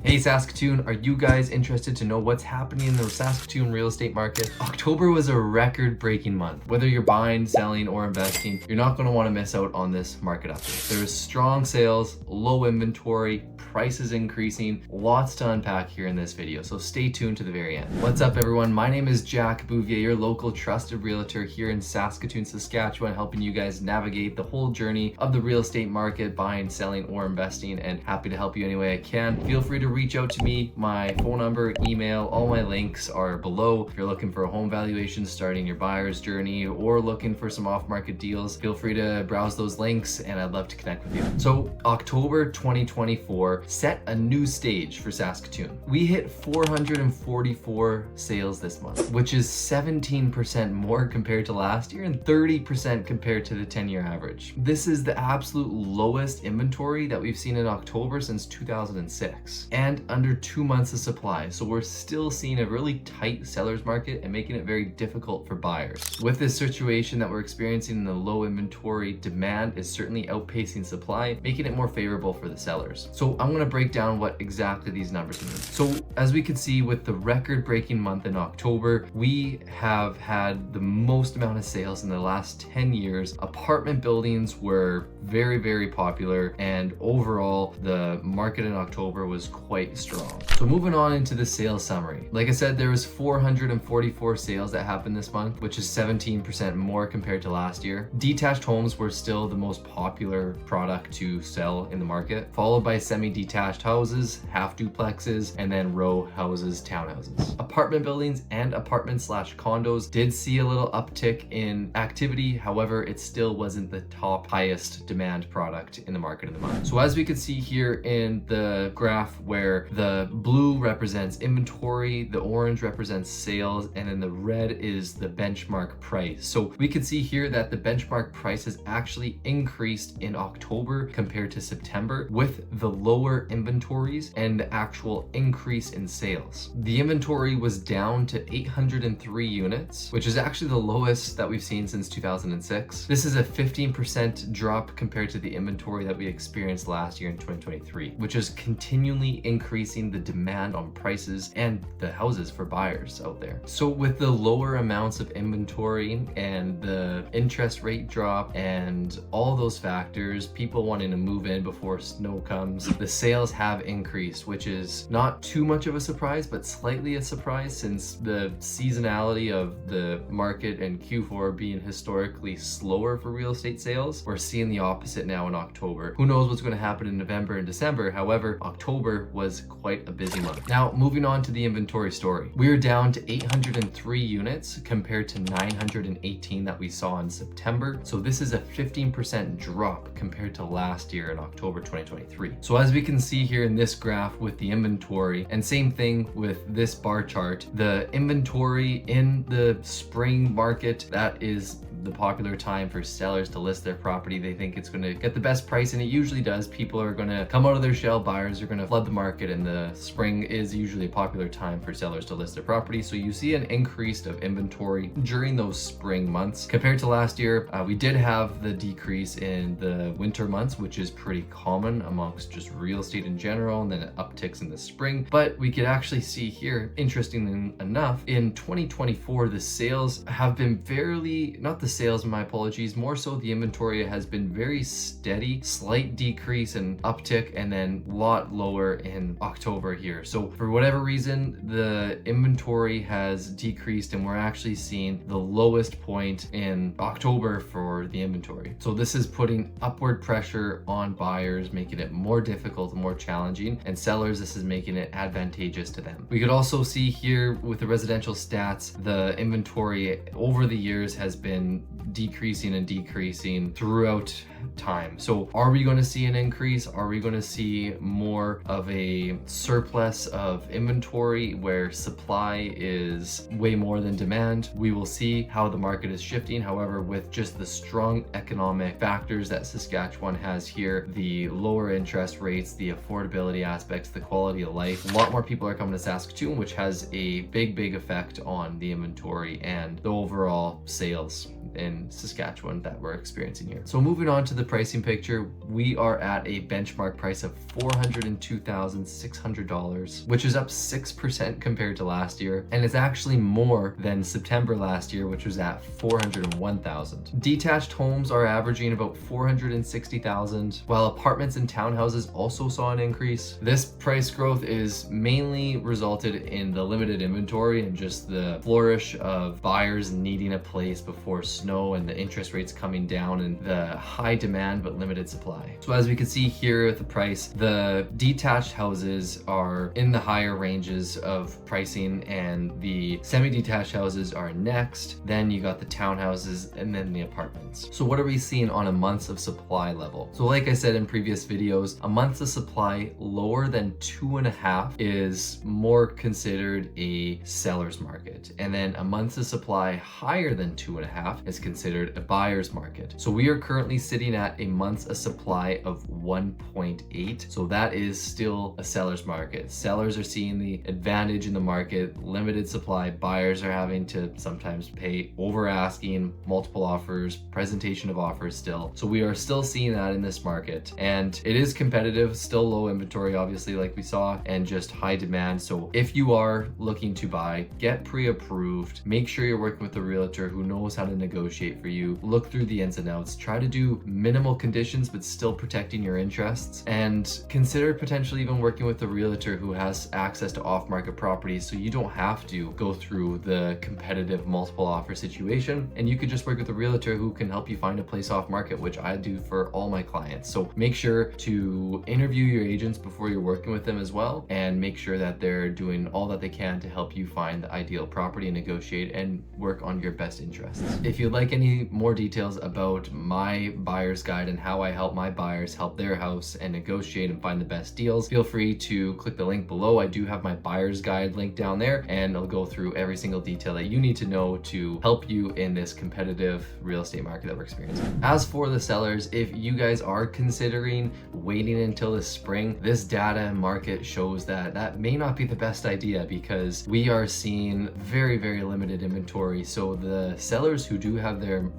Hey Saskatoon, are you guys interested to know what's happening in the Saskatoon real estate market? October was a record-breaking month. Whether you're buying, selling, or investing, you're not going to want to miss out on this market update. There's strong sales, low inventory, prices increasing, lots to unpack here in this video, so stay tuned to the very end. What's up everyone? My name is Jack Bouvier, your local trusted realtor here in Saskatoon, Saskatchewan, helping you guys navigate the whole journey of the real estate market, buying, selling, or investing, and happy to help you any way I can. Feel free to reach out to me. My phone number, email, all my links are below. If you're looking for a home valuation, starting your buyer's journey, or looking for some off-market deals, feel free to browse those links and I'd love to connect with you. So October 2024 set a new stage for Saskatoon. We hit 444 sales this month, which is 17% more compared to last year and 30% compared to the 10-year average. This is the absolute lowest inventory that we've seen in October since 2006. And under 2 months of supply. So we're still seeing a really tight seller's market and making it very difficult for buyers. With this situation that we're experiencing, the low inventory, demand is certainly outpacing supply, making it more favorable for the sellers. So I'm going to break down what exactly these numbers mean. So as we can see with the record-breaking month in October, we have had the most amount of sales in the last 10 years. Apartment buildings were very, very popular, and overall the market in October was quite strong. So moving on into the sales summary. Like I said, there was 444 sales that happened this month, which is 17% more compared to last year. Detached homes were still the most popular product to sell in the market, followed by semi-detached houses, half duplexes, and then row houses, townhouses. Apartment buildings and apartment/condos did see a little uptick in activity. However, it still wasn't the top highest demand product in the market in the month. So as we can see here in the graph where the blue represents inventory, the orange represents sales, and then the red is the benchmark price. So we can see here that the benchmark price has actually increased in October compared to September with the lower inventories and the actual increase in sales. The inventory was down to 803 units, which is actually the lowest that we've seen since 2006. This is a 15% drop compared to the inventory that we experienced last year in 2023, which is continually increasing the demand on prices and the houses for buyers out there. So with the lower amounts of inventory and the interest rate drop and all those factors, people wanting to move in before snow comes, the sales have increased, which is not too much of a surprise, but slightly a surprise since the seasonality of the market and Q4 being historically slower for real estate sales. We're seeing the opposite now in October. Who knows what's going to happen in November and December? However, October was quite a busy month. Now, moving on to the inventory story. We're down to 803 units compared to 918 that we saw in September. So this is a 15% drop compared to last year in October 2023. So as we can see here in this graph with the inventory, and same thing with this bar chart, the inventory in the spring market, that is the popular time for sellers to list their property. They think it's going to get the best price, and it usually does. People are going to come out of their shell, buyers are going to flood the market, and the spring is usually a popular time for sellers to list their property. So you see an increase of inventory during those spring months. Compared to last year, we did have the decrease in the winter months, which is pretty common amongst just real estate in general, and then it upticks in the spring. But we could actually see here, interestingly enough, in 2024, the sales have been fairly, not the sales, my apologies, more so the inventory has been very steady, slight decrease and uptick, and then a lot lower in October here. So for whatever reason, the inventory has decreased and we're actually seeing the lowest point in October for the inventory. So this is putting upward pressure on buyers, making it more difficult, more challenging, and sellers, this is making it advantageous to them. We could also see here with the residential stats, the inventory over the years has been decreasing and decreasing throughout time. So are we going to see an increase? Are we going to see more of a surplus of inventory where supply is way more than demand? We will see how the market is shifting. However, with just the strong economic factors that Saskatchewan has here, the lower interest rates, the affordability aspects, the quality of life, a lot more people are coming to Saskatoon, which has a big effect on the inventory and the overall sales in Saskatchewan that we're experiencing here. So moving on to to the pricing picture, we are at a benchmark price of $402,600, which is up 6% compared to last year, and it's actually more than September last year, which was at $401,000. Detached homes are averaging about $460,000, while apartments and townhouses also saw an increase. This price growth is mainly resulted in the limited inventory and just the flourish of buyers needing a place before snow and the interest rates coming down and the high demand but limited supply. So as we can see here with the price, the detached houses are in the higher ranges of pricing and the semi-detached houses are next. Then you got the townhouses and then the apartments. So what are we seeing on a months of supply level? So like I said in previous videos, a months of supply lower than 2.5 is more considered a seller's market. And then a months of supply higher than 2.5 is considered a buyer's market. So we are currently sitting at a months of supply of 1.8. So that is still a seller's market. Sellers are seeing the advantage in the market, limited supply. Buyers are having to sometimes pay over asking, multiple offers, presentation of offers still. So we are still seeing that in this market, and it is competitive, still low inventory obviously like we saw, and just high demand. So if you are looking to buy, get pre-approved, make sure you're working with a realtor who knows how to negotiate for you, look through the ins and outs, try to do minimal conditions but still protecting your interests, and consider potentially even working with a realtor who has access to off-market properties so you don't have to go through the competitive multiple offer situation, and you could just work with a realtor who can help you find a place off market, which I do for all my clients. So make sure to interview your agents before you're working with them as well, and make sure that they're doing all that they can to help you find the ideal property and negotiate and work on your best interests. If you'd like any more details about my buyer's guide and how I help my buyers help their house and negotiate and find the best deals, feel free to click the link below. I do have my buyer's guide link down there, and I'll go through every single detail that you need to know to help you in this competitive real estate market that we're experiencing. As for the sellers, if you guys are considering waiting until the spring, this data and market shows that that may not be the best idea, because we are seeing very, very limited inventory. So the sellers who do have their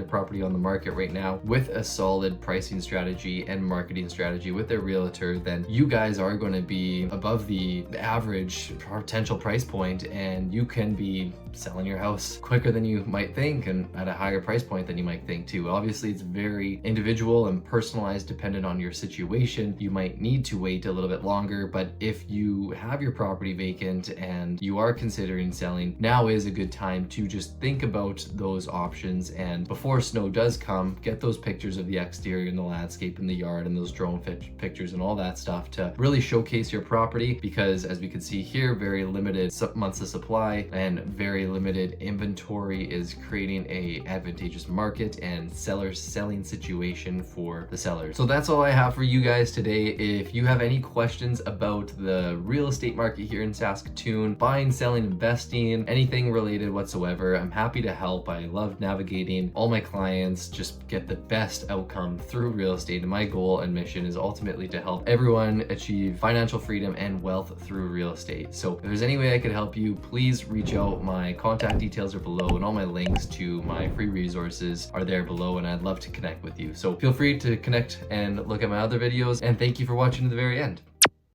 property on the market right now with a solid pricing strategy and marketing strategy with their realtor, then you guys are going to be above the average potential price point, and you can be selling your house quicker than you might think and at a higher price point than you might think too. Obviously, it's very individual and personalized dependent on your situation. You might need to wait a little bit longer, but if you have your property vacant and you are considering selling, now is a good time to just think about those options, and before snow does come, get those pictures of the exterior and the landscape in the yard and those drone pictures and all that stuff to really showcase your property, because as we can see here, very limited months of supply and very limited inventory is creating a advantageous market and selling situation for the sellers. So that's all I have for you guys today. If you have any questions about the real estate market here in Saskatoon, buying, selling, investing, anything related whatsoever, I'm happy to help. I love navigating all my clients, just get the best outcome through real estate, and my goal and mission is ultimately to help everyone achieve financial freedom and wealth through real estate. So if there's any way I could help you, please reach out. My contact details are below, and all my links to my free resources are there below, and I'd love to connect with you. So feel free to connect and look at my other videos, and thank you for watching to the very end.